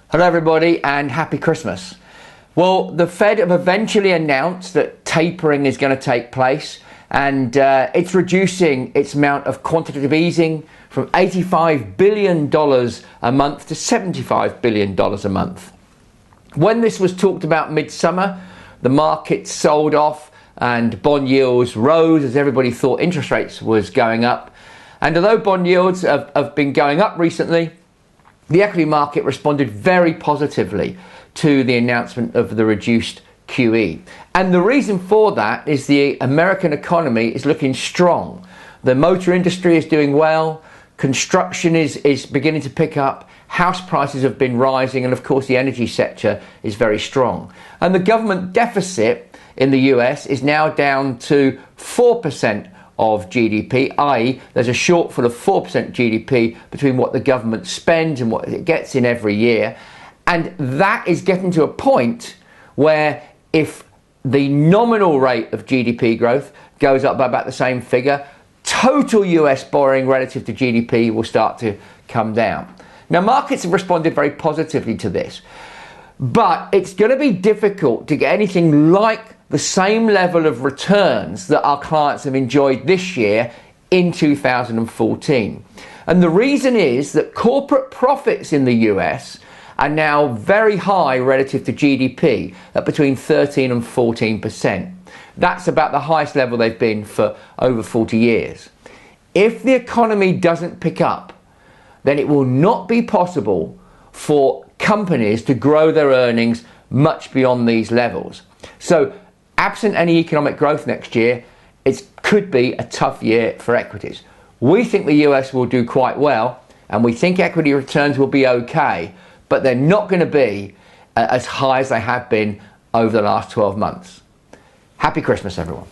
Hello everybody and happy Christmas. Well, the Fed have eventually announced that tapering is going to take place, and it's reducing its amount of quantitative easing from $85 billion a month to $75 billion a month. When this was talked about midsummer, the market sold off and bond yields rose as everybody thought interest rates was going up. And although bond yields have been going up recently, the equity market responded very positively to the announcement of the reduced QE. And the reason for that is the American economy is looking strong. The motor industry is doing well, construction is beginning to pick up, house prices have been rising, and of course the energy sector is very strong. And the government deficit in the US is now down to 4% of GDP, i.e. there's a shortfall of 4% GDP between what the government spends and what it gets in every year. And that is getting to a point where if the nominal rate of GDP growth goes up by about the same figure, total US borrowing relative to GDP will start to come down. Now, markets have responded very positively to this, but it's going to be difficult to get anything like the same level of returns that our clients have enjoyed this year in 2014. And the reason is that corporate profits in the US are now very high relative to GDP at between 13 and 14%. That's about the highest level they've been for over 40 years. If the economy doesn't pick up, then it will not be possible for companies to grow their earnings much beyond these levels. So, absent any economic growth next year, it could be a tough year for equities. We think the US will do quite well, and we think equity returns will be okay, but they're not going to be as high as they have been over the last 12 months. Happy Christmas, everyone.